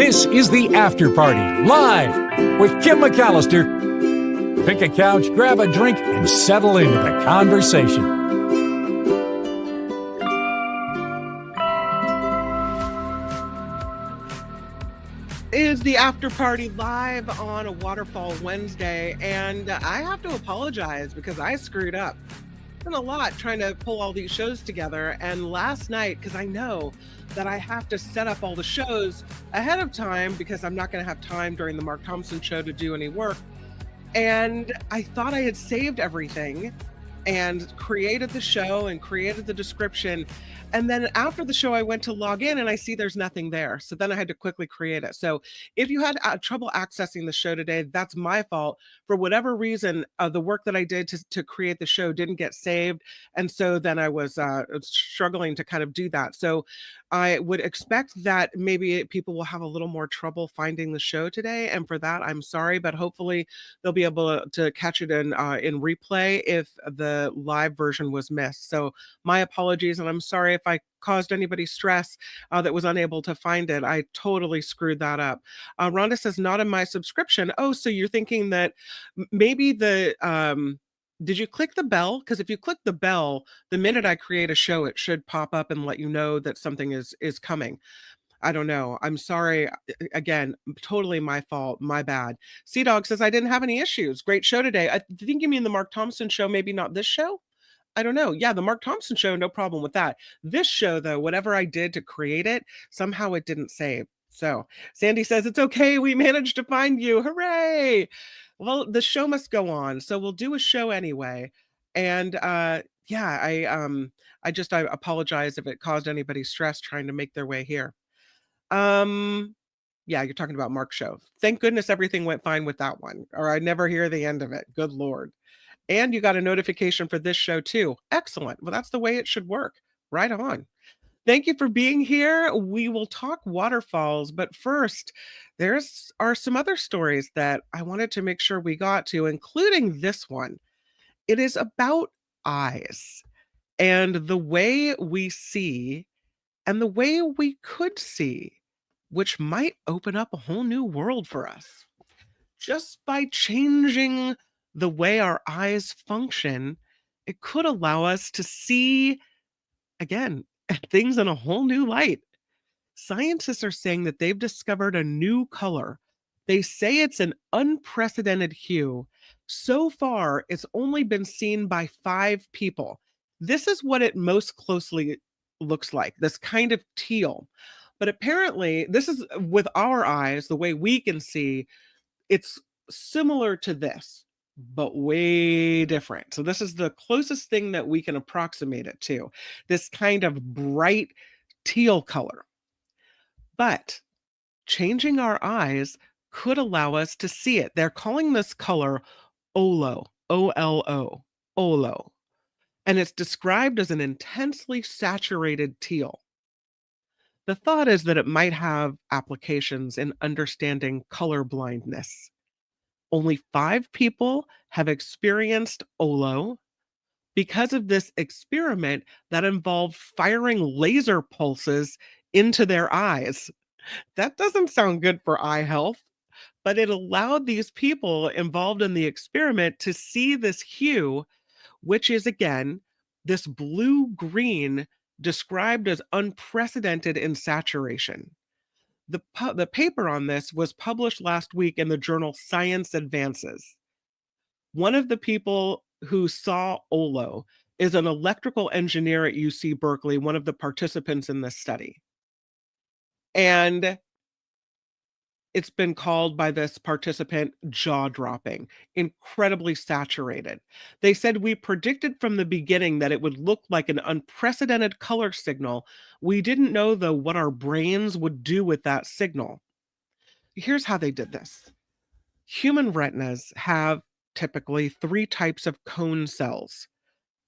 This is the After Party, live with Kim McAllister. Pick a couch, grab a drink, and settle into the conversation. Is the After Party live on a Waterfall Wednesday, and I have to apologize because I screwed up. It's been a lot trying to pull all these shows together, and last night, because I know that I have to set up all the shows ahead of time because I'm not going to have time during the Mark Thompson show to do any work, and I thought I had saved everything and created the show and created the description. And then after the show, I went to log in and I see there's nothing there. So then I had to quickly create it. So if you had trouble accessing the show today, that's my fault. For whatever reason, the work that I did to create the show didn't get saved. And so then I was struggling to kind of do that. So I would expect that maybe people will have a little more trouble finding the show today. And for that, I'm sorry, but hopefully they'll be able to catch it in replay if the live version was missed. So my apologies, and I'm sorry if I caused anybody stress that was unable to find it. I totally screwed that up. Rhonda says, not in my subscription. Oh, so you're thinking that maybe did you click the bell? Because if you click the bell, the minute I create a show, it should pop up and let you know that something is coming. I don't know. I'm sorry. Again, totally my fault. My bad. Sea Dog says, I didn't have any issues. Great show today. I think you mean the Mark Thompson show, maybe not this show? I don't know. Yeah, the Mark Thompson show, no problem with that. This show, though, whatever I did to create it, somehow it didn't save. So Sandy says, it's okay. We managed to find you. Hooray. Well, the show must go on. So we'll do a show anyway. And yeah, I apologize if it caused anybody stress trying to make their way here. Yeah, you're talking about Mark's show. Thank goodness everything went fine with that one, or I never hear the end of it. Good Lord. And you got a notification for this show too. Excellent. Well, that's the way it should work. Right on. Thank you for being here. We will talk waterfalls, but first, are some other stories that I wanted to make sure we got to, including this one. It is about eyes and the way we see and the way we could see, which might open up a whole new world for us. Just by changing the way our eyes function, it could allow us to see, again, things in a whole new light. Scientists are saying that they've discovered a new color. They say it's an unprecedented hue. So far, it's only been seen by 5 people. This is what it most closely looks like, this kind of teal. But apparently, this is with our eyes, the way we can see, it's similar to this, but way different. So this is the closest thing that we can approximate it to, this kind of bright teal color. But changing our eyes could allow us to see it. They're calling this color Olo, O-L-O, Olo. And it's described as an intensely saturated teal. The thought is that it might have applications in understanding color blindness. Only 5 people have experienced Olo because of this experiment that involved firing laser pulses into their eyes. That doesn't sound good for eye health, but it allowed these people involved in the experiment to see this hue, which is, again, this blue-green described as unprecedented in saturation. The paper on this was published last week in the journal Science Advances. One of the people who saw Olo is an electrical engineer at UC Berkeley, one of the participants in this study. And it's been called by this participant jaw-dropping, incredibly saturated. They said, we predicted from the beginning that it would look like an unprecedented color signal. We didn't know, though, what our brains would do with that signal. Here's how they did this. Human retinas have typically 3 types of cone cells.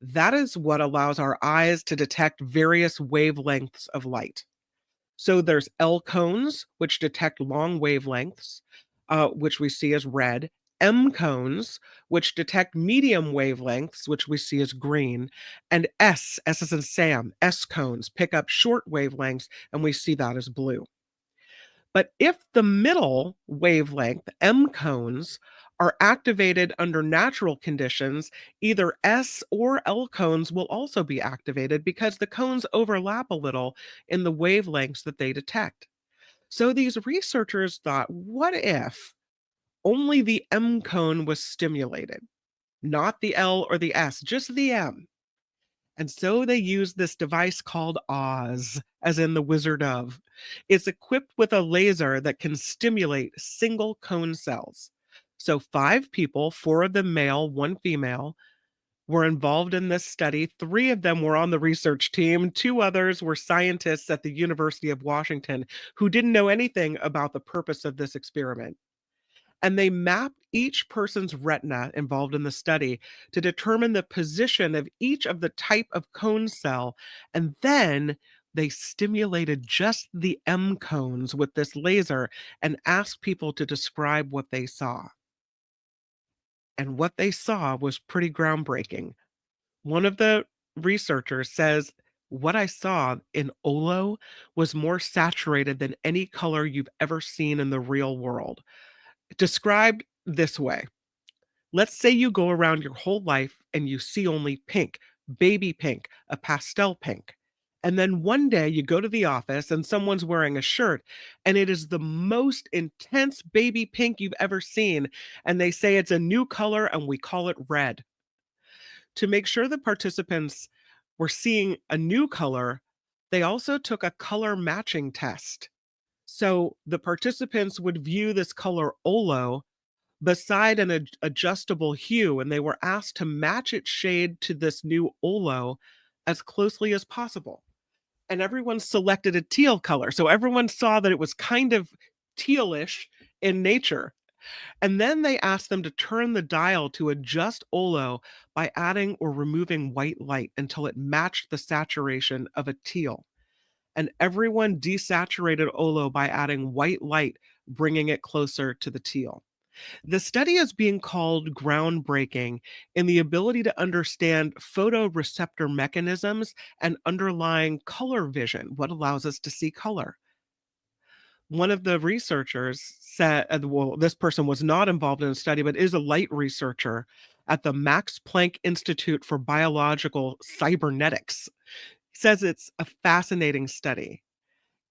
That is what allows our eyes to detect various wavelengths of light. So there's L cones, which detect long wavelengths, which we see as red, M cones, which detect medium wavelengths, which we see as green, and S as in Sam, S cones pick up short wavelengths, and we see that as blue. But if the middle wavelength, M cones, are activated under natural conditions, either S or L cones will also be activated because the cones overlap a little in the wavelengths that they detect. So these researchers thought, what if only the M cone was stimulated, not the L or the S, just the M? And so they used this device called Oz, as in the Wizard of. It's equipped with a laser that can stimulate single cone cells. So 5 people, 4 of them male, 1 female, were involved in this study. 3 of them were on the research team. 2 others were scientists at the University of Washington who didn't know anything about the purpose of this experiment. And they mapped each person's retina involved in the study to determine the position of each of the type of cone cell. And then they stimulated just the M cones with this laser and asked people to describe what they saw. And what they saw was pretty groundbreaking. One of the researchers says, what I saw in Olo was more saturated than any color you've ever seen in the real world. Described this way: let's say you go around your whole life and you see only pink, baby pink, a pastel pink. And then one day you go to the office and someone's wearing a shirt and it is the most intense baby pink you've ever seen. And they say it's a new color and we call it red. To make sure the participants were seeing a new color, they also took a color matching test. So the participants would view this color Olo beside an adjustable hue, and they were asked to match its shade to this new Olo as closely as possible. And everyone selected a teal color. So everyone saw that it was kind of tealish in nature. And then they asked them to turn the dial to adjust Olo by adding or removing white light until it matched the saturation of a teal. And everyone desaturated Olo by adding white light, bringing it closer to the teal. The study is being called groundbreaking in the ability to understand photoreceptor mechanisms and underlying color vision, what allows us to see color. One of the researchers said, well, this person was not involved in the study, but is a light researcher at the Max Planck Institute for Biological Cybernetics. He says it's a fascinating study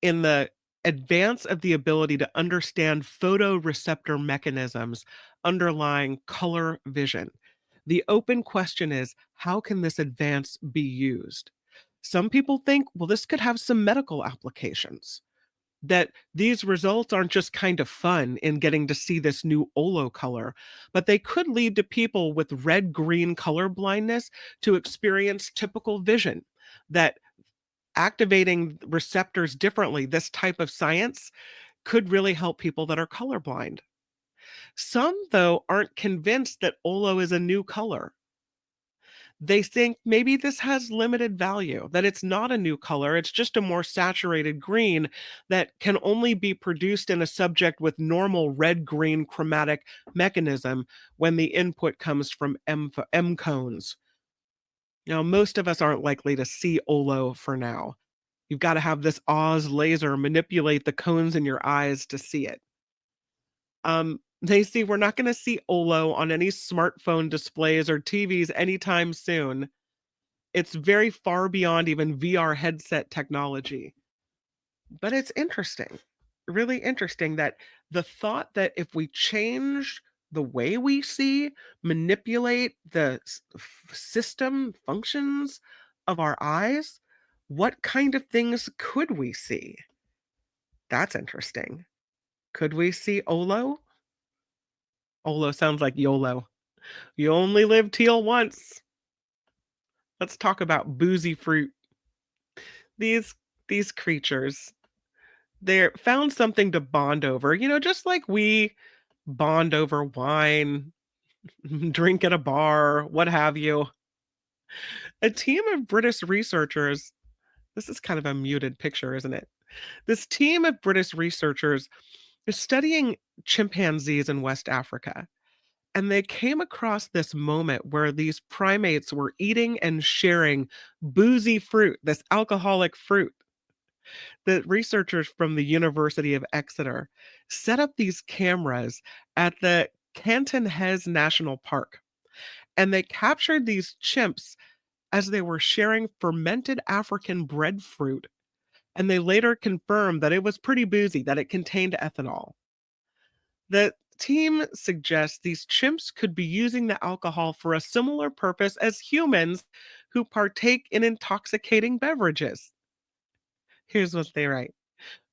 in the advance of the ability to understand photoreceptor mechanisms underlying color vision. The open question is, how can this advance be used? Some people think, well, this could have some medical applications, that these results aren't just kind of fun in getting to see this new Olo color, but they could lead to people with red-green color blindness to experience typical vision, that activating receptors differently, this type of science could really help people that are colorblind. Some, though, aren't convinced that Olo is a new color. They think maybe this has limited value, that it's not a new color, it's just a more saturated green that can only be produced in a subject with normal red-green chromatic mechanism when the input comes from M cones. Now, most of us aren't likely to see Olo for now. You've got to have this Oz laser manipulate the cones in your eyes to see it. They see we're not going to see Olo on any smartphone displays or TVs anytime soon. It's very far beyond even VR headset technology. But it's interesting, really interesting, that the thought that if we change the way we see, manipulate the system functions of our eyes, what kind of things could we see? That's interesting. Could we see Olo? Olo sounds like YOLO. You only live teal once. Let's talk about boozy fruit. These these creatures, they found something to bond over, just like we bond over wine, drink at a bar, what have you. A team of British researchers, this is kind of a muted picture, isn't it? This team of British researchers is studying chimpanzees in West Africa. And they came across this moment where these primates were eating and sharing boozy fruit, this alcoholic fruit. The researchers from the University of Exeter set up these cameras at the Canton Hez National Park, and they captured these chimps as they were sharing fermented African breadfruit, and they later confirmed that it was pretty boozy, that it contained ethanol. The team suggests these chimps could be using the alcohol for a similar purpose as humans who partake in intoxicating beverages. Here's what they write.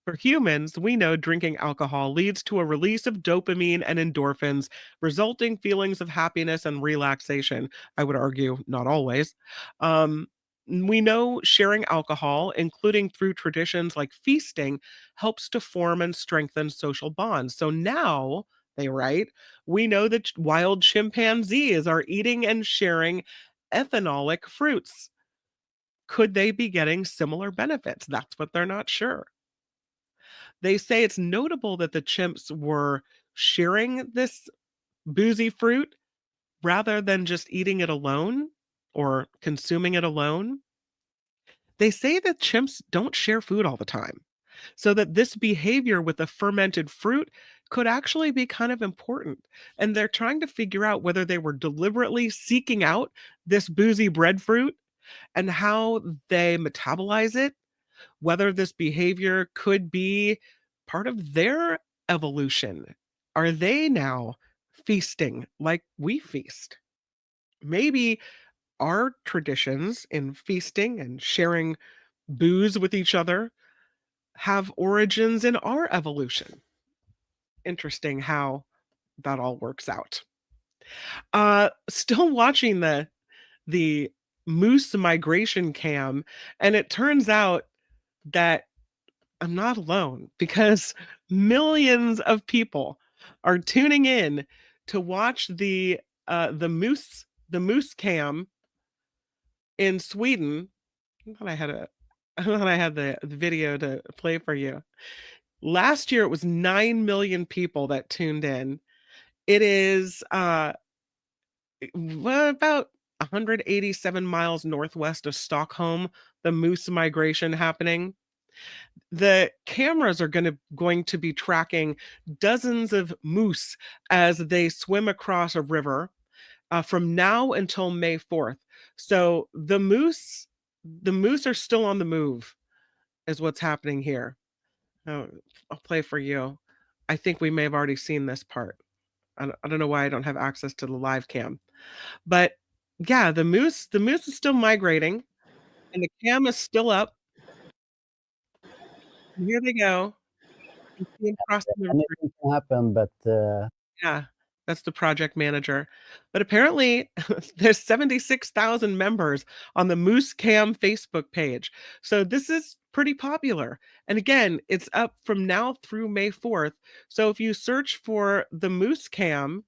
For humans, we know drinking alcohol leads to a release of dopamine and endorphins, resulting feelings of happiness and relaxation. I would argue not always. Um, we know sharing alcohol, including through traditions like feasting, helps to form and strengthen social bonds. So now, they write, we know that wild chimpanzees are eating and sharing ethanolic fruits. Could they be getting similar benefits? That's what they're not sure. They say it's notable that the chimps were sharing this boozy fruit rather than just eating it alone or consuming it alone. They say that chimps don't share food all the time, so that this behavior with the fermented fruit could actually be kind of important. And they're trying to figure out whether they were deliberately seeking out this boozy breadfruit and how they metabolize it, whether this behavior could be part of their evolution. Are they now feasting like we feast? Maybe our traditions in feasting and sharing booze with each other have origins in our evolution. Interesting how that all works out. Still watching the moose migration cam, and it turns out that I'm not alone because millions of people are tuning in to watch the moose cam in Sweden. I thought I had a I thought I had the video to play for you. Last year it was 9 million people that tuned in. It is about 187 miles northwest of Stockholm, the moose migration happening. The cameras are going to be tracking dozens of moose as they swim across a river from now until May 4th. So the moose are still on the move, is what's happening here. Oh, I'll play for you. I think we may have already seen this part. I don't know why I don't have access to the live cam, but yeah, the moose is still migrating, and the cam is still up. And here they go. You see 'em crossing the river. Anything can happen, but Yeah, that's the project manager. But apparently, there's 76,000 members on the Moose Cam Facebook page. So this is pretty popular. And again, it's up from now through May 4th. So if you search for the Moose Cam,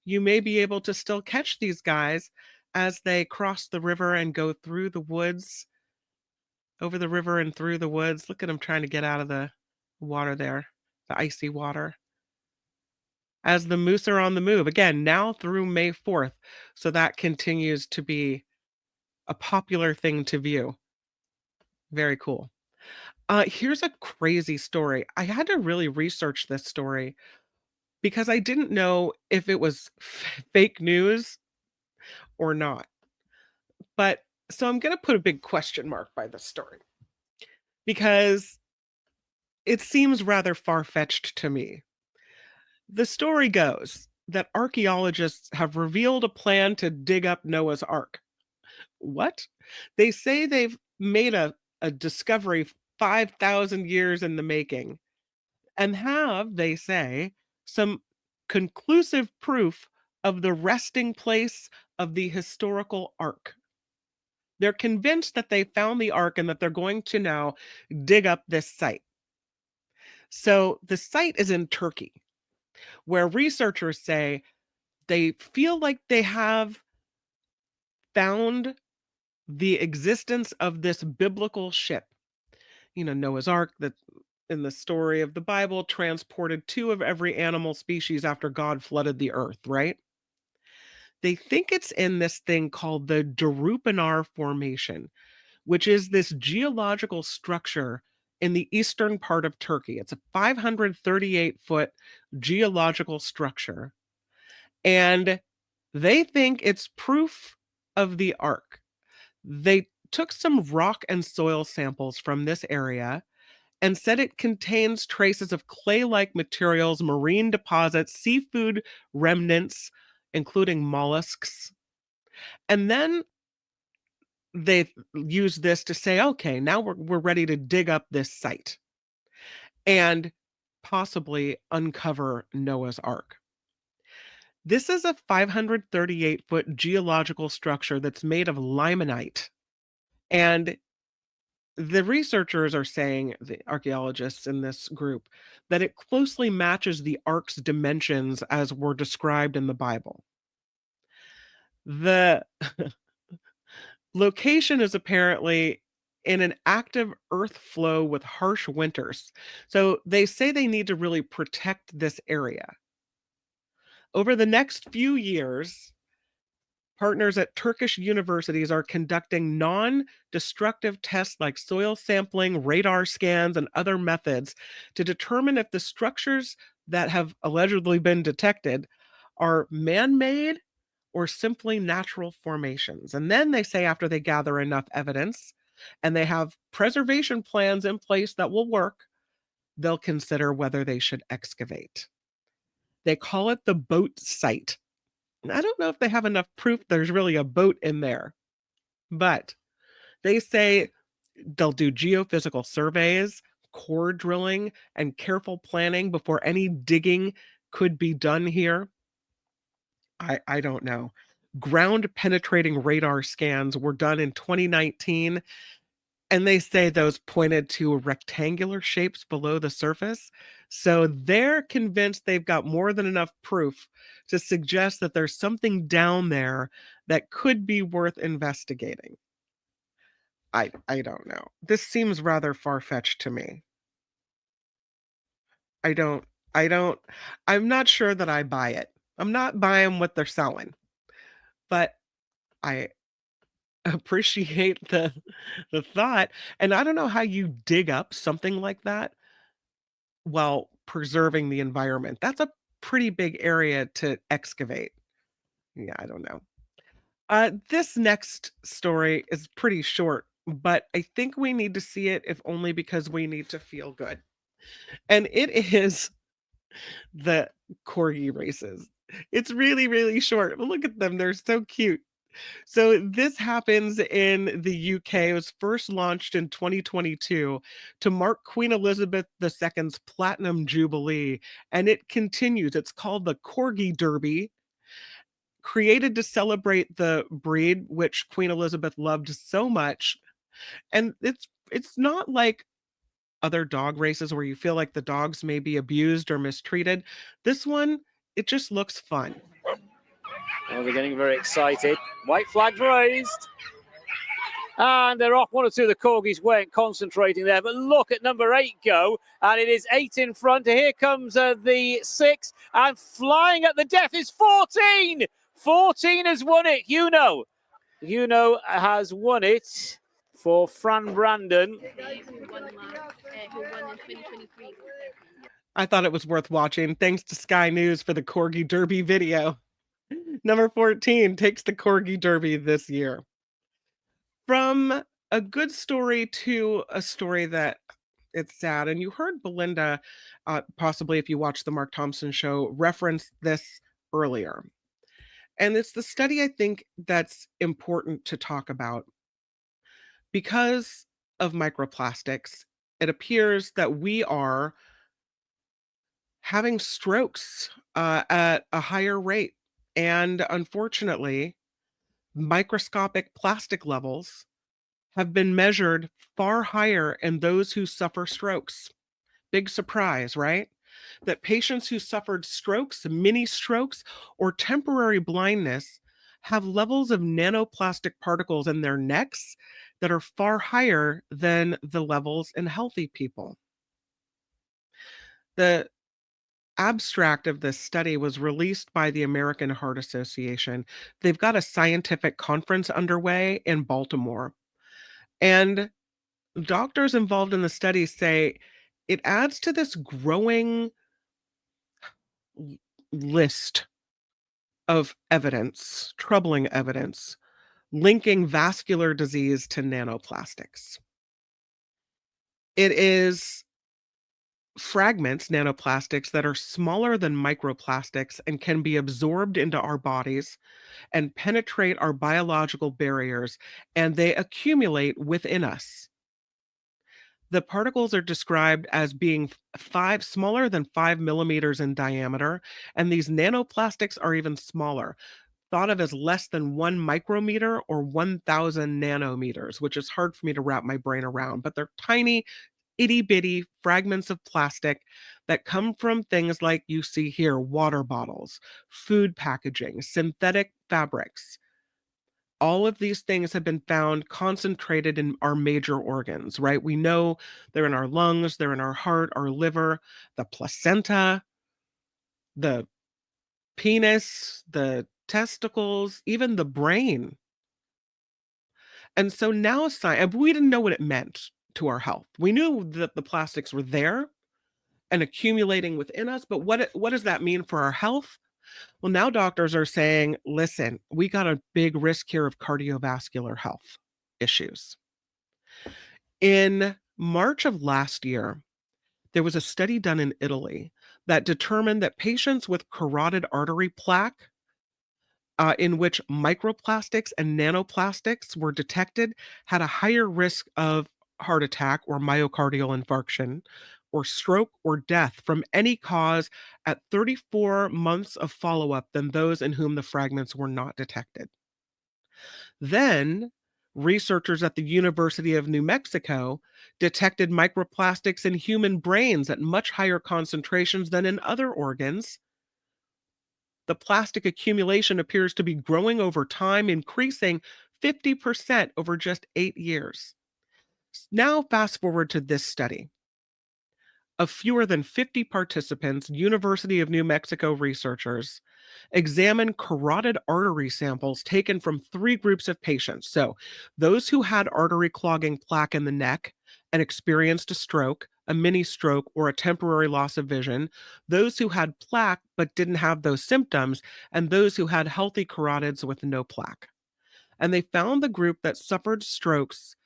you may be able to still catch these guys as they cross the river and go through the woods, over the river and through the woods. Look at them trying to get out of the water there, the icy water, as the moose are on the move again now through May 4th. So that continues to be a popular thing to view. Very cool. Here's a crazy story. I had to really research this story because I didn't know if it was fake news or not. But so I'm going to put a big question mark by this story because it seems rather far fetched to me. The story goes that archaeologists have revealed a plan to dig up Noah's Ark. What? They say they've made a discovery 5,000 years in the making and have, they say, some conclusive proof of the resting place of the historical ark. They're convinced that they found the ark and that they're going to now dig up this site. So the site is in Turkey, where researchers say they feel like they have found the existence of this biblical ship. You know, Noah's Ark, that in the story of the Bible transported two of every animal species after God flooded the earth, right? They think it's in this thing called the Darupanar Formation, which is this geological structure in the eastern part of Turkey. It's a 538-foot geological structure, and they think it's proof of the ark. They took some rock and soil samples from this area and said it contains traces of clay-like materials, marine deposits, seafood remnants, including mollusks. And then they used this to say, okay, now we're ready to dig up this site and possibly uncover Noah's Ark. This is a 538-foot geological structure that's made of limonite. And the researchers are saying, the archaeologists in this group, that it closely matches the ark's dimensions as were described in the Bible. The location is apparently in an active earth flow with harsh winters. So they say they need to really protect this area. Over the next few years, partners at Turkish universities are conducting non-destructive tests like soil sampling, radar scans, and other methods to determine if the structures that have allegedly been detected are man-made or simply natural formations. And then they say after they gather enough evidence and they have preservation plans in place that will work, they'll consider whether they should excavate. They call it the boat site. I don't know if they have enough proof there's really a boat in there, but they say they'll do geophysical surveys, core drilling, and careful planning before any digging could be done here. I don't know. Ground penetrating radar scans were done in 2019, and they say those pointed to rectangular shapes below the surface. So they're convinced they've got more than enough proof to suggest that there's something down there that could be worth investigating. I don't know. This seems rather far-fetched to me. I don't I don't I'm not sure that I buy it. I'm not buying what they're selling, but I appreciate the thought, and I don't know how you dig up something like that while preserving the environment. That's a pretty big area to excavate. Yeah, I don't know. This next story is pretty short, but I think we need to see it if only because we need to feel good. And it is the corgi races. It's really, really short. But look at them. They're so cute. So this happens in the UK. It was first launched in 2022 to mark Queen Elizabeth II's Platinum Jubilee, and it continues. It's called the Corgi Derby, created to celebrate the breed which Queen Elizabeth loved so much. And it's not like other dog races where you feel like the dogs may be abused or mistreated. This one, it just looks fun. Oh, they're getting very excited. White flags raised. And they're off. One or two of the corgis weren't concentrating there. But look at number 8 go. And it is 8 in front. Here comes the 6. And flying at the death is 14. 14 has won it. Juno has won it for Fran Brandon. I thought it was worth watching. Thanks to Sky News for the Corgi Derby video. Number 14 takes the Corgi Derby this year. From a good story to a story that it's sad. And you heard Belinda, possibly if you watched the Mark Thompson show, reference this earlier. And it's the study I think that's important to talk about. Because of microplastics, it appears that we are having strokes at a higher rate. And unfortunately, microscopic plastic levels have been measured far higher in those who suffer strokes. Big surprise, right? That patients who suffered strokes, mini strokes, or temporary blindness have levels of nanoplastic particles in their necks that are far higher than the levels in healthy people. The abstract of this study was released by the American Heart Association. They've got a scientific conference underway in Baltimore. And Doctors involved in the study say it adds to this growing list of evidence, troubling evidence, linking vascular disease to nanoplastics. It is fragments, nanoplastics, that are smaller than microplastics and can be absorbed into our bodies and penetrate our biological barriers, and they accumulate within us. The particles are described as being smaller than 5 millimeters in diameter, and these nanoplastics are even smaller, thought of as less than 1 micrometer or 1,000 nanometers, which is hard for me to wrap my brain around, but they're tiny, itty bitty fragments of plastic that come from things like you see here: water bottles, food packaging, synthetic fabrics. All of these things have been found concentrated in our major organs, right? We know they're in our lungs, they're in our heart, our liver, the placenta, the penis, the testicles, even the brain. And so now we didn't know what it meant to our health. We knew that the plastics were there and accumulating within us, but what does that mean for our health? Well, now doctors are saying, listen, we got a big risk here of cardiovascular health issues. In March of last year, there was a study done in Italy that determined that patients with carotid artery plaque, in which microplastics and nanoplastics were detected, had a higher risk of heart attack or myocardial infarction or stroke or death from any cause at 34 months of follow-up than those in whom the fragments were not detected. Then, researchers at the University of New Mexico detected microplastics in human brains at much higher concentrations than in other organs. The plastic accumulation appears to be growing over time, increasing 50% over just 8 years. Now, fast forward to this study. Of fewer than 50 participants, University of New Mexico researchers examined carotid artery samples taken from 3 groups of patients. So, those who had artery clogging plaque in the neck and experienced a stroke, a mini stroke, or a temporary loss of vision, those who had plaque but didn't have those symptoms, and those who had healthy carotids with no plaque. And they found the group that suffered strokes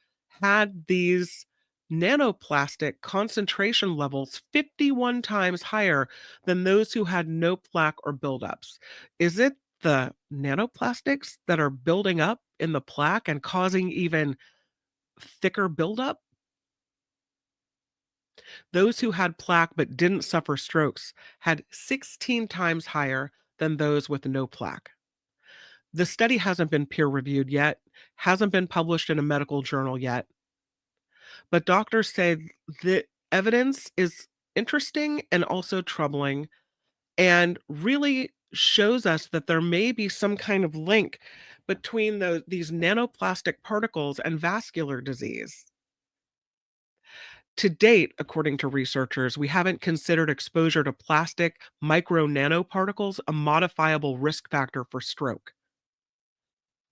had these nanoplastic concentration levels 51 times higher than those who had no plaque or buildups. Is it the nanoplastics that are building up in the plaque and causing even thicker buildup? Those who had plaque but didn't suffer strokes had 16 times higher than those with no plaque. The study hasn't been peer reviewed yet, hasn't been published in a medical journal yet, but doctors say the evidence is interesting and also troubling and really shows us that there may be some kind of link between these nanoplastic particles and vascular disease. To date, according to researchers, we haven't considered exposure to plastic micro nanoparticles a modifiable risk factor for stroke.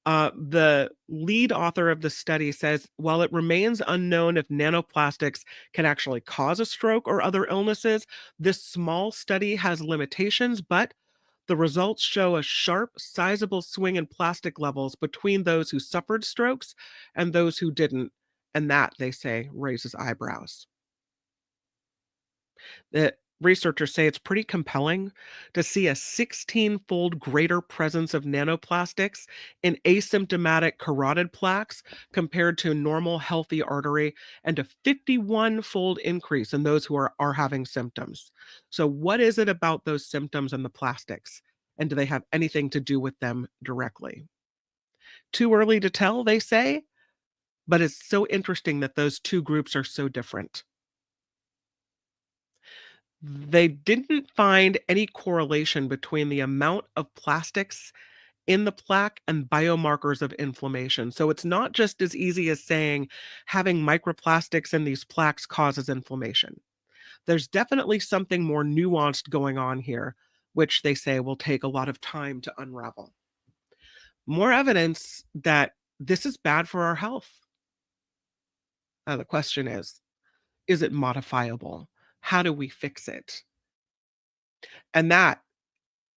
The lead author of the study says while it remains unknown if nanoplastics can actually cause a stroke or other illnesses, this small study has limitations, but the results show a sharp, sizable swing in plastic levels between those who suffered strokes and those who didn't. And that, they say, raises eyebrows. The researchers say it's pretty compelling to see a 16-fold greater presence of nanoplastics in asymptomatic carotid plaques compared to normal healthy artery, and a 51-fold increase in those who are having symptoms. So what is it about those symptoms and the plastics? And do they have anything to do with them directly? Too early to tell, they say, but it's so interesting that those two groups are so different. They didn't find any correlation between the amount of plastics in the plaque and biomarkers of inflammation. So it's not just as easy as saying having microplastics in these plaques causes inflammation. There's definitely something more nuanced going on here, which they say will take a lot of time to unravel. More evidence that this is bad for our health. The question is it modifiable? How do we fix it? And that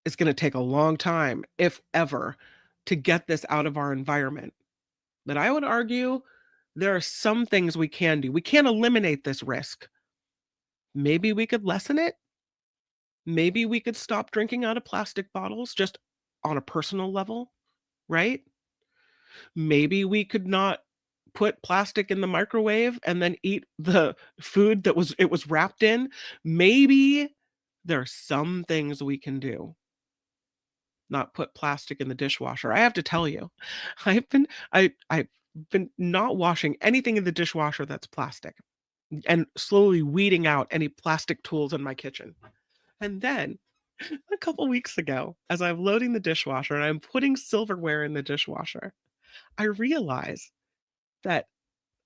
is going to take a long time, if ever, to get this out of our environment. But I would argue there are some things we can do. We can't eliminate this risk. Maybe we could lessen it. Maybe we could stop drinking out of plastic bottles just on a personal level, right? Maybe we could not put plastic in the microwave and then eat the food that it was wrapped in. Maybe there are some things we can do. Not put plastic in the dishwasher. I have to tell you, I've been not washing anything in the dishwasher that's plastic and slowly weeding out any plastic tools in my kitchen. And then a couple weeks ago, as I'm loading the dishwasher and I'm putting silverware in the dishwasher, I realize that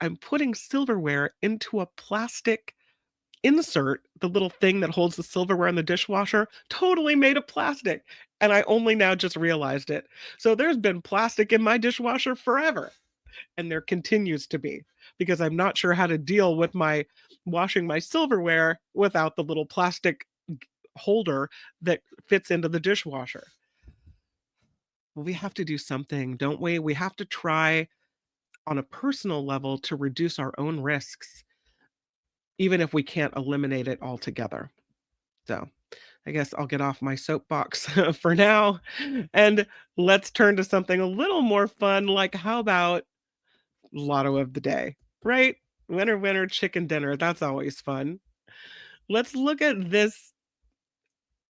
I'm putting silverware into a plastic insert, the little thing that holds the silverware in the dishwasher, totally made of plastic. And I only now just realized it. So there's been plastic in my dishwasher forever. And there continues to be, because I'm not sure how to deal with my washing my silverware without the little plastic holder that fits into the dishwasher. Well, we have to do something, don't we? We have to try on a personal level to reduce our own risks, even if we can't eliminate it altogether. So I guess I'll get off my soapbox for now, and let's turn to something a little more fun, like how about Lotto of the Day, right? Winner, winner, chicken dinner. That's always fun. Let's look at this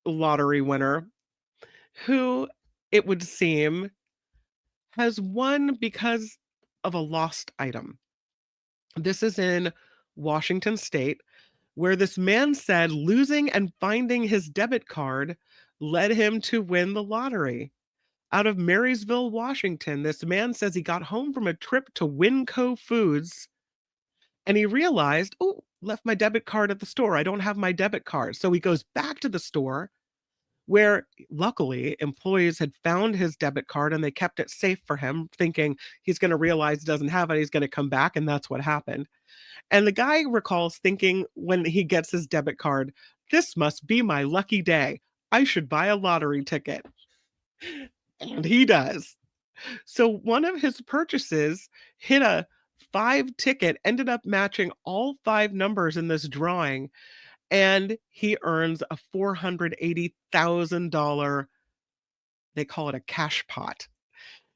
lottery winner who, it would seem, has won because of a lost item. This is in Washington State, where this man said losing and finding his debit card led him to win the lottery. Out of Marysville, Washington, this man says he got home from a trip to Winco Foods and he realized, oh, left my debit card at the store. I don't have my debit card. So he goes back to the store where luckily employees had found his debit card and they kept it safe for him, thinking he's going to realize he doesn't have it. He's going to come back. And that's what happened. And the guy recalls thinking when he gets his debit card, this must be my lucky day. I should buy a lottery ticket. And he does. So one of his purchases hit a 5 ticket, ended up matching all 5 numbers in this drawing, and he earns a $480,000, they call it a cash pot.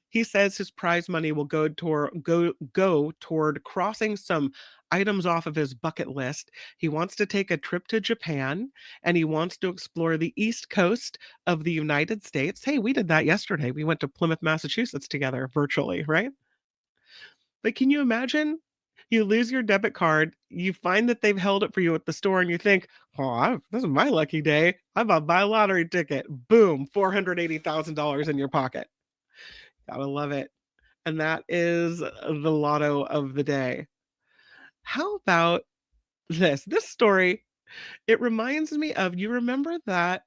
He says his prize money will go toward crossing some items off of his bucket list. He wants to take a trip to Japan and he wants to explore the East Coast of the United States. Hey, we did that yesterday. We went to Plymouth, Massachusetts together virtually, right? But can you imagine? You lose your debit card, you find that they've held it for you at the store, and you think, oh, this is my lucky day. I'm about to buy a lottery ticket. Boom, $480,000 in your pocket. Gotta love it. And that is the lotto of the day. How about this? This story, it reminds me of, you remember that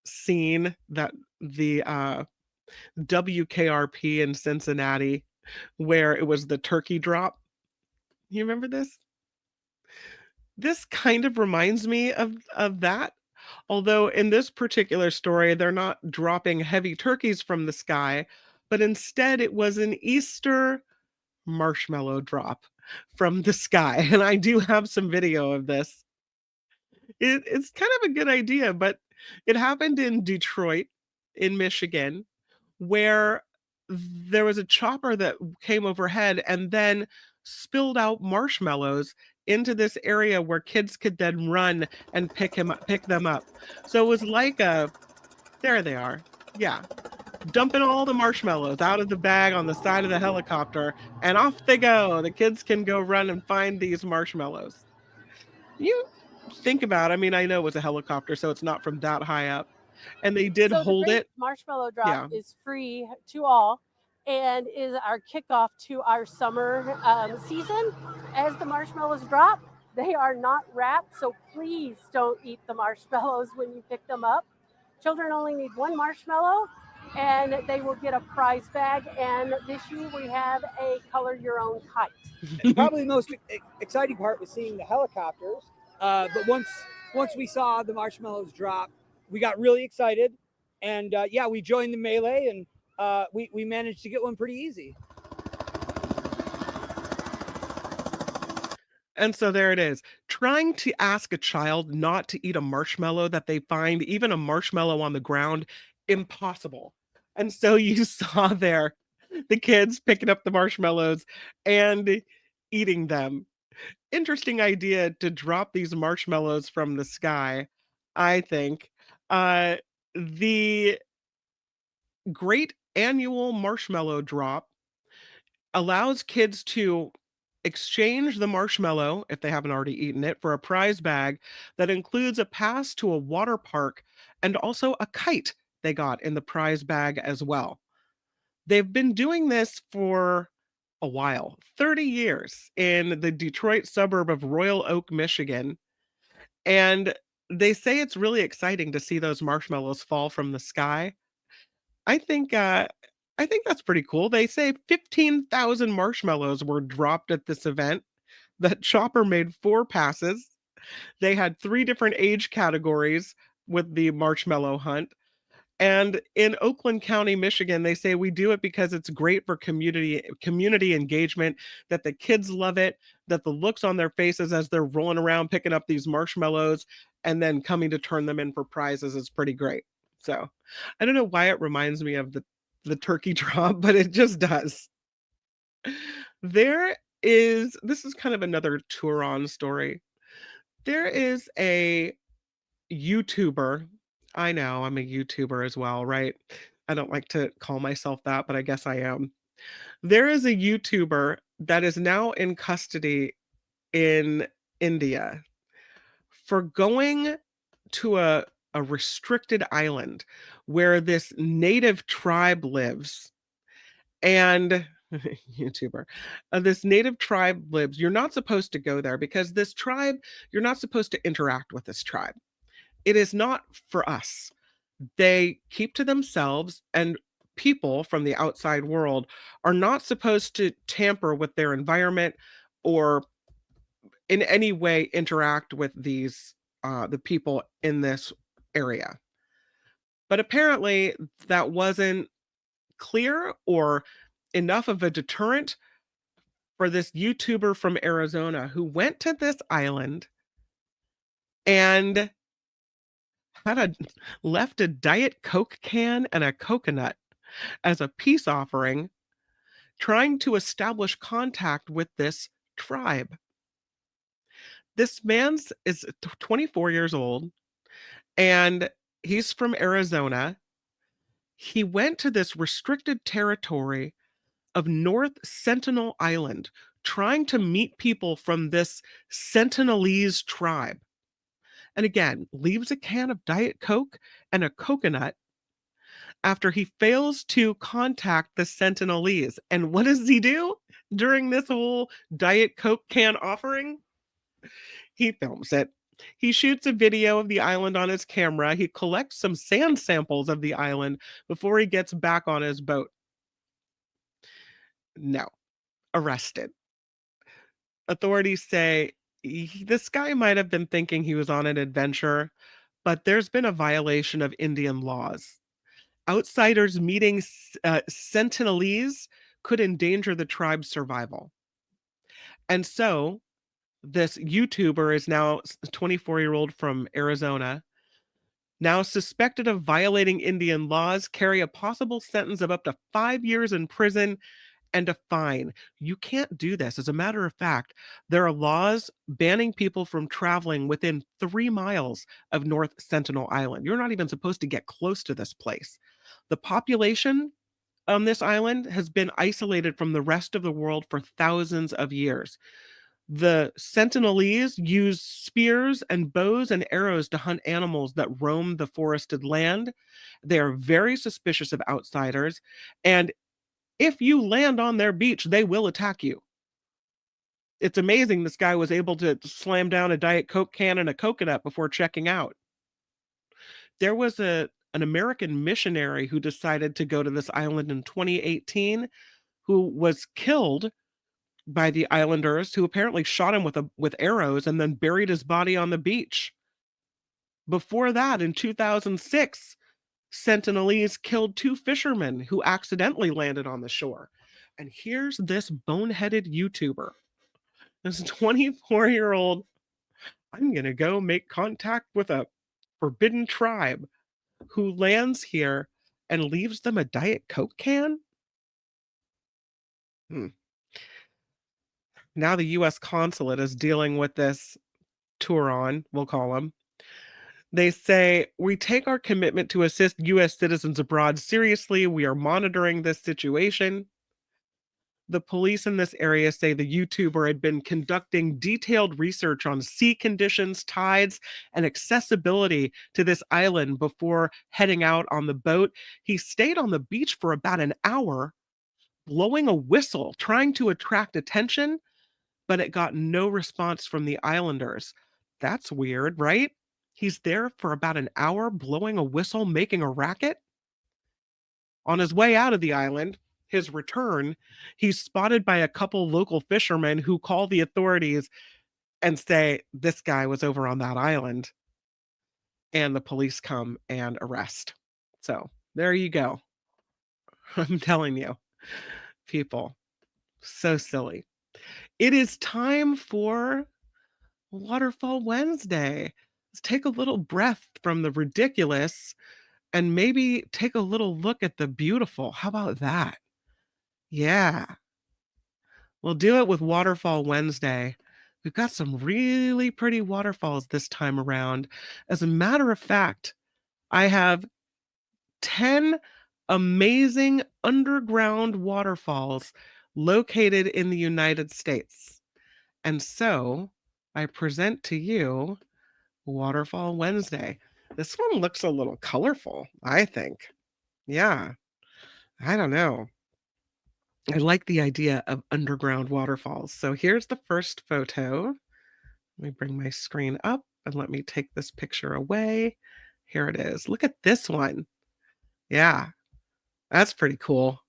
scene that the WKRP in Cincinnati where it was the turkey drop? You remember this? This kind of reminds me of that. Although in this particular story, they're not dropping heavy turkeys from the sky, but instead it was an Easter marshmallow drop from the sky. And I do have some video of this. It's kind of a good idea, but it happened in Detroit, in Michigan, where there was a chopper that came overhead and then spilled out marshmallows into this area where kids could then run and pick them up. So it was like there they are. Yeah. Dumping all the marshmallows out of the bag on the side of the helicopter, and off they go. The kids can go run and find these marshmallows. You think about, I mean, I know it was a helicopter, so it's not from that high up. And they did hold it. Marshmallow Drop is free to all and is our kickoff to our summer season. As the marshmallows drop, they are not wrapped, so please don't eat the marshmallows when you pick them up. Children only need 1 marshmallow, and they will get a prize bag. And this year we have a color your own kite. Probably the most exciting part was seeing the helicopters. But once we saw the marshmallows drop, we got really excited, and yeah, we joined the melee, and we managed to get one pretty easy. And so there it is. Trying to ask a child not to eat a marshmallow that they find, even a marshmallow on the ground, impossible. And so you saw there the kids picking up the marshmallows and eating them. Interesting idea to drop these marshmallows from the sky, I think. The Great Annual Marshmallow Drop allows kids to exchange the marshmallow, if they haven't already eaten it, for a prize bag that includes a pass to a water park and also a kite they got in the prize bag as well. They've been doing this for a while, 30 years in the Detroit suburb of Royal Oak, Michigan. And they say it's really exciting to see those marshmallows fall from the sky. I think that's pretty cool. They say 15,000 marshmallows were dropped at this event. The chopper made 4 passes. They had 3 different age categories with the marshmallow hunt. And in Oakland County, Michigan, they say we do it because it's great for community engagement, that the kids love it, that the looks on their faces as they're rolling around picking up these marshmallows and then coming to turn them in for prizes is pretty great. So I don't know why it reminds me of the turkey drop, but it just does. This is kind of another Touron story. There is a YouTuber. I know I'm a YouTuber as well, right? I don't like to call myself that, but I guess I am. There is a YouTuber that is now in custody in India for going to a restricted island where this native tribe lives. And YouTuber, this native tribe lives. You're not supposed to go there because this tribe, you're not supposed to interact with this tribe. It is not for us. They keep to themselves, and people from the outside world are not supposed to tamper with their environment or in any way interact with the people in this area. But apparently that wasn't clear or enough of a deterrent for this YouTuber from Arizona who went to this island and left a Diet Coke can and a coconut as a peace offering, trying to establish contact with this tribe. This man is 24 years old, and he's from Arizona. He went to this restricted territory of North Sentinel Island, trying to meet people from this Sentinelese tribe. And again, leaves a can of Diet Coke and a coconut after he fails to contact the Sentinelese. And what does he do during this whole Diet Coke can offering? He films it. He shoots a video of the island on his camera. He collects some sand samples of the island before he gets back on his boat. No, arrested. Authorities say this guy might have been thinking he was on an adventure, but there's been a violation of Indian laws. Outsiders meeting Sentinelese could endanger the tribe's survival. And so this YouTuber is now a 24-year-old from Arizona, now suspected of violating Indian laws, carry a possible sentence of up to 5 years in prison and a fine. You can't do this. As a matter of fact, there are laws banning people from traveling within 3 miles of North Sentinel Island. You're not even supposed to get close to this place. The population on this island has been isolated from the rest of the world for thousands of years. The Sentinelese use spears and bows and arrows to hunt animals that roam the forested land. They are very suspicious of outsiders, and if you land on their beach, they will attack you. It's amazing this guy was able to slam down a Diet Coke can and a coconut before checking out. There was a an American missionary who decided to go to this island in 2018, who was killed by the islanders, who apparently shot him with arrows and then buried his body on the beach. Before that, in 2006, Sentinelese killed 2 fishermen who accidentally landed on the shore. And here's this boneheaded YouTuber, this 24-year-old, I'm going to go make contact with a forbidden tribe, who lands here and leaves them a Diet Coke can? Now the US consulate is dealing with this Touron, we'll call him. They say, we take our commitment to assist US citizens abroad seriously. We are monitoring this situation. The police in this area say the YouTuber had been conducting detailed research on sea conditions, tides, and accessibility to this island before heading out on the boat. He stayed on the beach for about an hour, blowing a whistle, trying to attract attention, but it got no response from the islanders. That's weird, right? He's there for about an hour, blowing a whistle, making a racket. On his way out of the island, his return, he's spotted by a couple local fishermen who call the authorities and say, this guy was over on that island. And the police come and arrest. So there you go. I'm telling you, people, so silly. It is time for Waterfall Wednesday. Let's take a little breath from the ridiculous and maybe take a little look at the beautiful. How about that? Yeah. We'll do it with Waterfall Wednesday. We've got some really pretty waterfalls this time around. As a matter of fact, I have 10 amazing underground waterfalls located in the United States. And so I present to you Waterfall Wednesday. This one looks a little colorful, I think. Yeah. I don't know. I like the idea of underground waterfalls. So here's the first photo. Let me bring my screen up and let me take this picture away. Here it is. Look at this one. Yeah, that's pretty cool.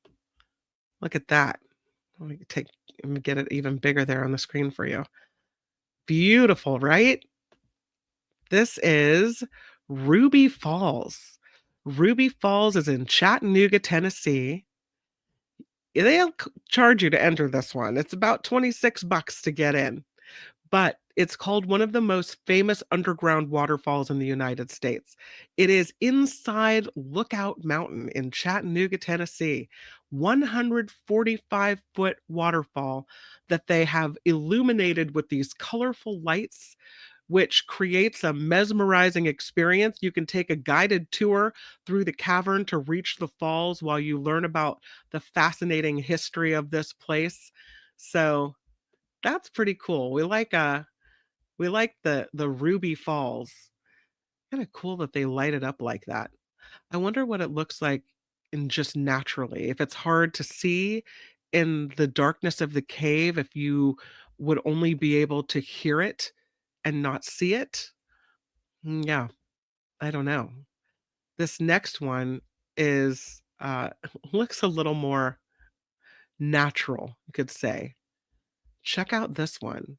Look at that. Let me get it even bigger there on the screen for you. Beautiful, right? This is Ruby Falls. Ruby Falls is in Chattanooga, Tennessee. They'll charge you to enter this one. It's about $26 to get in, but it's called one of the most famous underground waterfalls in the United States. It is inside Lookout Mountain in Chattanooga, Tennessee, 145-foot waterfall that they have illuminated with these colorful lights, which creates a mesmerizing experience. You can take a guided tour through the cavern to reach the falls while you learn about the fascinating history of this place. So that's pretty cool. We like the Ruby Falls. Kind of cool that they light it up like that. I wonder what it looks like in just naturally. If it's hard to see in the darkness of the cave, if you would only be able to hear it and not see it. Yeah, I don't know. This next one is looks a little more natural, you could say. Check out this one.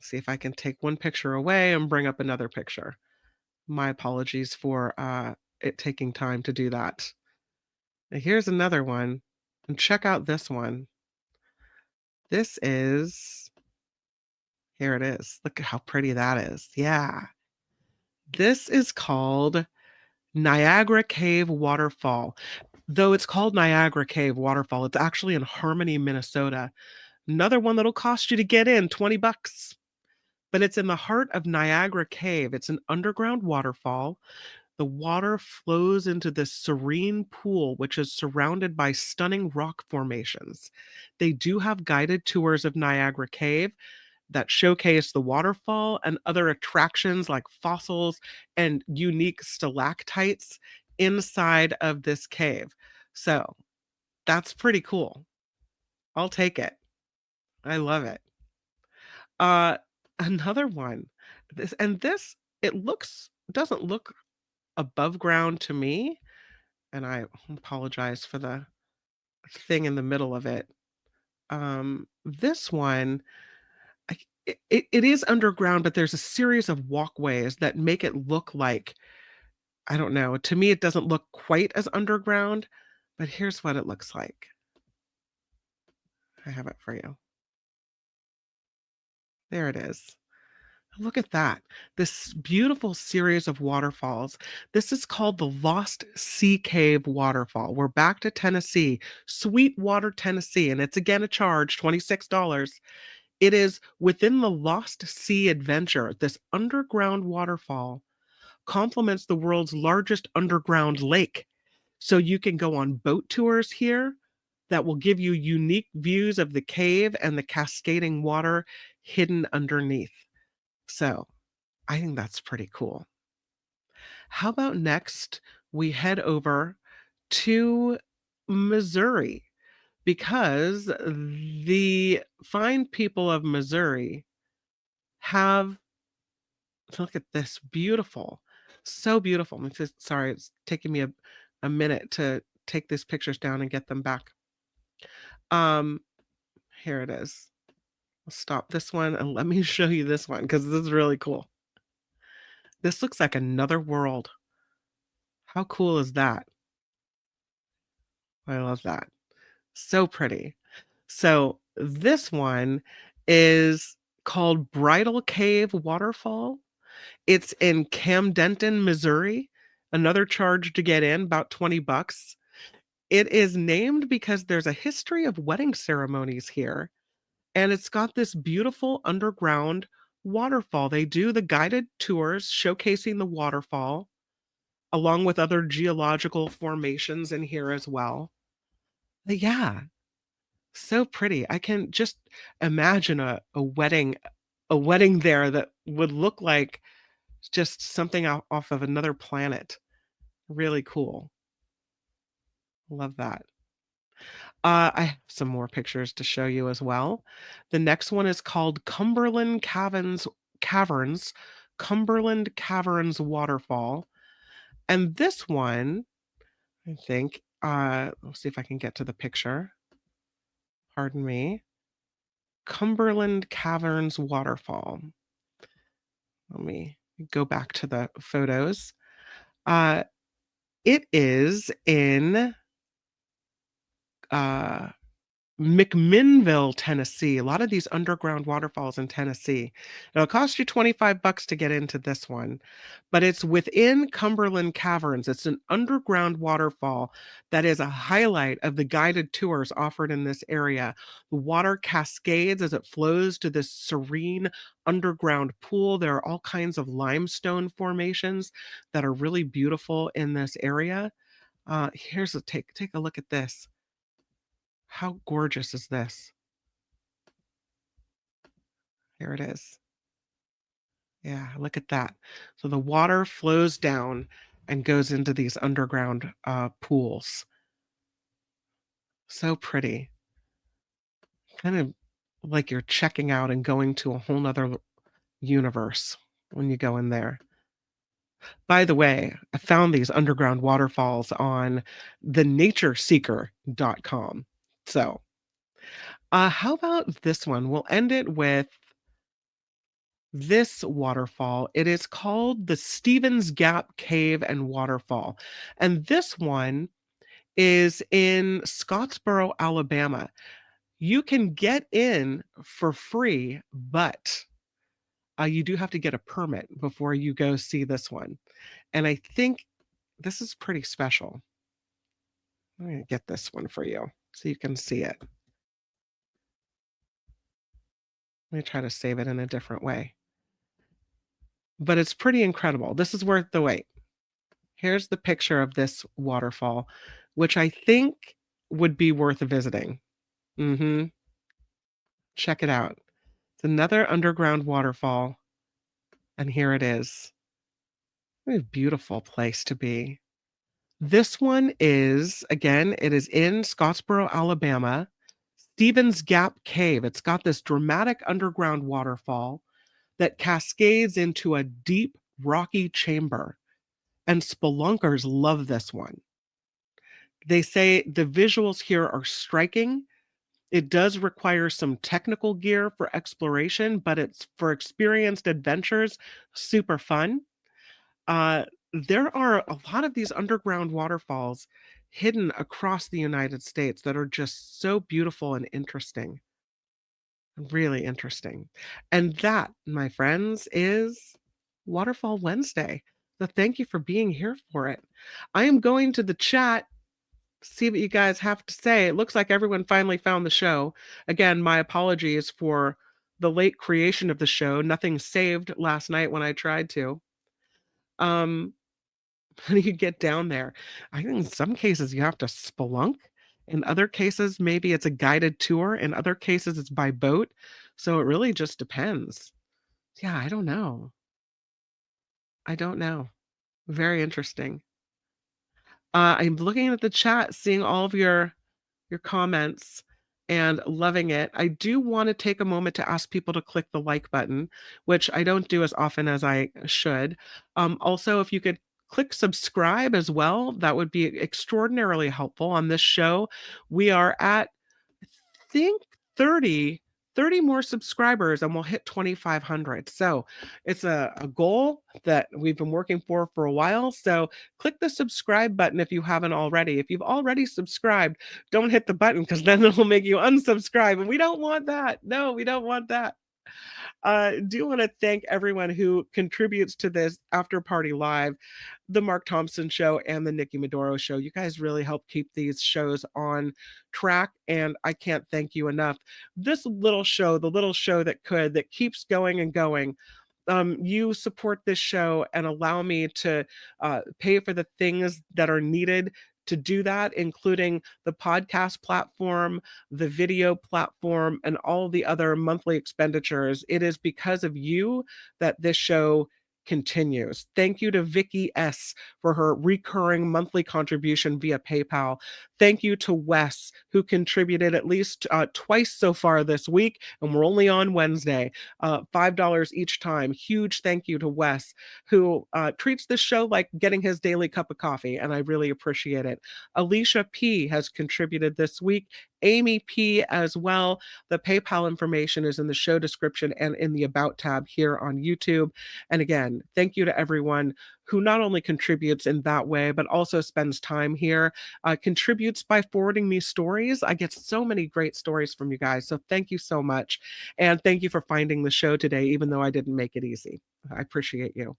See if I can take one picture away and bring up another picture. My apologies for it taking time to do that. Now here's another one. And check out this one. This is, here it is. Look at how pretty that is. Yeah. This is called Niagara Cave Waterfall. Though it's called Niagara Cave Waterfall, it's actually in Harmony, Minnesota. Another one that'll cost you to get in, $20. But it's in the heart of Niagara Cave. It's an underground waterfall. The water flows into this serene pool, which is surrounded by stunning rock formations. They do have guided tours of Niagara Cave that showcase the waterfall and other attractions like fossils and unique stalactites inside of this cave. So that's pretty cool. I'll take it. I love it. Another one. This, it doesn't look above ground to me. And I apologize for the thing in the middle of it. This one, it is underground, but there's a series of walkways that make it look like, I don't know. To me, it doesn't look quite as underground, but here's what it looks like. I have it for you. There it is. Look at that. This beautiful series of waterfalls. This is called the Lost Sea Cave Waterfall. We're back to Tennessee, Sweetwater, Tennessee, and it's again a charge, $26. It is within the Lost Sea Adventure. This underground waterfall complements the world's largest underground lake. So you can go on boat tours here that will give you unique views of the cave and the cascading water hidden underneath. So I think that's pretty cool. How about next we head over to Missouri, because the fine people of Missouri have, look at this, beautiful, so beautiful. Sorry, it's taking me a minute to take these pictures down and get them back. Here it is. I'll stop this one and let me show you this one, because this is really cool. This looks like another world. How cool is that? I love that. So pretty. So this one is called Bridal Cave Waterfall. It's in Camdenton, Missouri. Another charge to get in, about $20. It is named because there's a history of wedding ceremonies here. And it's got this beautiful underground waterfall. They do the guided tours showcasing the waterfall, along with other geological formations in here as well. But yeah, so pretty. I can just imagine a wedding there that would look like just something off of another planet. Really cool. Love that. I have some more pictures to show you as well. The next one is called Cumberland Caverns, Cumberland Caverns Waterfall. And this one, I think, let's see if I can get to the picture. Pardon me. Cumberland Caverns Waterfall. Let me go back to the photos. It is in McMinnville, Tennessee. A lot of these underground waterfalls in Tennessee. It'll cost you $25 to get into this one, but it's within Cumberland Caverns. It's an underground waterfall that is a highlight of the guided tours offered in this area. The water cascades as it flows to this serene underground pool. There are all kinds of limestone formations that are really beautiful in this area. Here's a take a look at this. How gorgeous is this? Here it is. Yeah, look at that. So the water flows down and goes into these underground pools. So pretty. Kind of like you're checking out and going to a whole nother universe when you go in there. By the way, I found these underground waterfalls on thenatureseeker.com. So, how about this one? We'll end it with this waterfall. It is called the Stevens Gap Cave and Waterfall. And this one is in Scottsboro, Alabama. You can get in for free, but you do have to get a permit before you go see this one. And I think this is pretty special. I'm going to get this one for you so you can see it. Let me try to save it in a different way. But it's pretty incredible. This is worth the wait. Here's the picture of this waterfall, which I think would be worth visiting. Check it out. It's another underground waterfall. And here it is. What a beautiful place to be. This one is, again, it is in Scottsboro, Alabama. Stevens Gap Cave. It's got this dramatic underground waterfall that cascades into a deep rocky chamber. and spelunkers love this one. They say the visuals here are striking. It does require some technical gear for exploration, but it's for experienced adventures, super fun. There are a lot of these underground waterfalls hidden across the United States that are just so beautiful and interesting. Really interesting. And that, my friends, is Waterfall Wednesday. So thank you for being here for it. I am going to the chat, see what you guys have to say. It looks like everyone finally found the show. Again, my apologies for the late creation of the show. Nothing saved last night when I tried to. How do you get down there? I think in some cases you have to spelunk. In other cases, maybe it's a guided tour. In other cases, it's by boat. So it really just depends. Yeah, I don't know. I don't know. Very interesting. I'm looking at the chat, seeing all of your comments and loving it. I do want to take a moment to ask people to click the like button, which I don't do as often as I should. Also, if you could click subscribe as well, that would be extraordinarily helpful on this show. We are at, I think, 30 more subscribers and we'll hit 2,500. So it's a goal that we've been working for a while. So click the subscribe button if you haven't already. If you've already subscribed, don't hit the button because then it'll make you unsubscribe. And we don't want that. No, we don't want that. Do want to thank everyone who contributes to this After Party Live, the Mark Thompson Show and the Nikki Maduro Show. You guys really help keep these shows on track, and I can't thank you enough. This little show, the little show that keeps going and going, you support this show and allow me to pay for the things that are needed to do that, including the podcast platform, the video platform, and all the other monthly expenditures. It is because of you that this show continues. Thank you to Vicky S. for her recurring monthly contribution via PayPal. Thank you to Wes, who contributed at least twice so far this week, and we're only on Wednesday, $5 each time. Huge thank you to Wes, who treats this show like getting his daily cup of coffee, and I really appreciate it. Alicia P. has contributed this week. Amy P. as well. The PayPal information is in the show description and in the About tab here on YouTube. And again, thank you to everyone who not only contributes in that way, but also spends time here, contributes by forwarding me stories. I get so many great stories from you guys. So thank you so much. And thank you for finding the show today, even though I didn't make it easy. I appreciate you.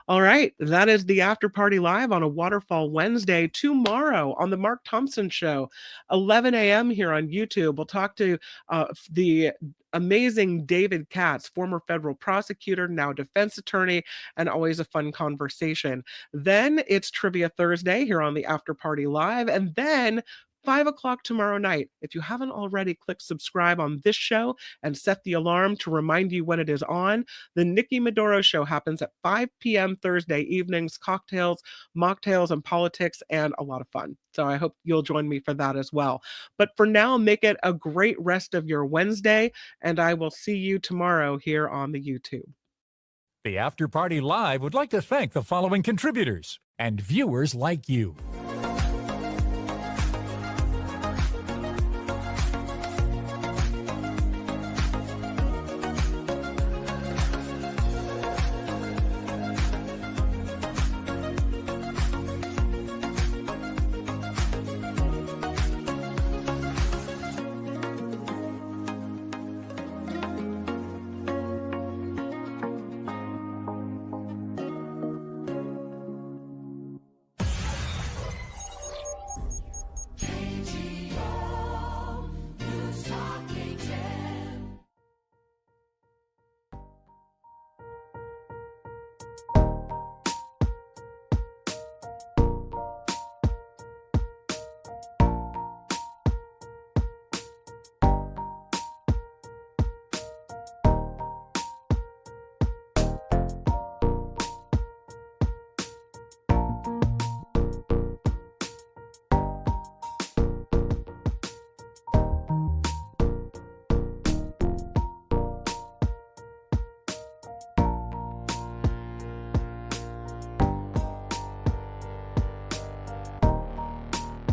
All right, that is the After Party Live on a Waterfall Wednesday. Tomorrow on the Mark Thompson Show, 11 a.m. here on YouTube. We'll talk to the amazing David Katz, former federal prosecutor, now defense attorney, and always a fun conversation. Then it's Trivia Thursday here on the After Party Live, and then 5 o'clock tomorrow night. If you haven't already, click subscribe on this show and set the alarm to remind you when it is on. The Nikki Maduro Show happens at 5 p.m. Thursday evenings, cocktails, mocktails, and politics, and a lot of fun. So I hope you'll join me for that as well. But for now, make it a great rest of your Wednesday, and I will see you tomorrow here on the YouTube. The After Party Live would like to thank the following contributors and viewers like you.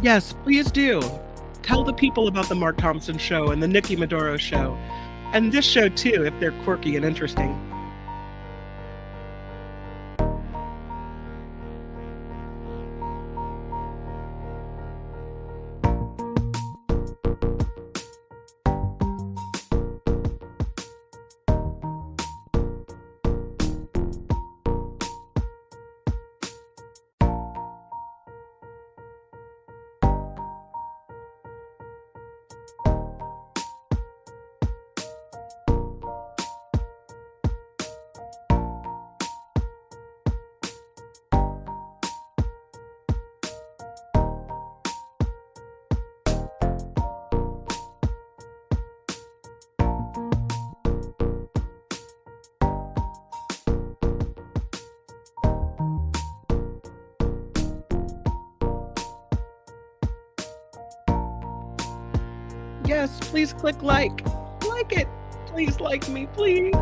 Yes, please do. Tell the people about the Mark Thompson show and the Nikki Maduro show. And this show too, if they're quirky and interesting. Yes, please click like. Like it. Please like me, please.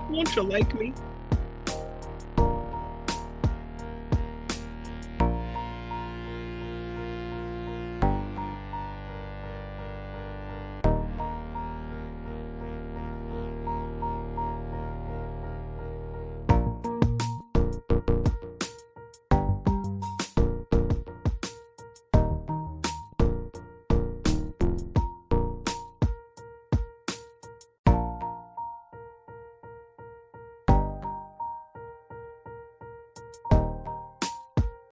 Won't you like me?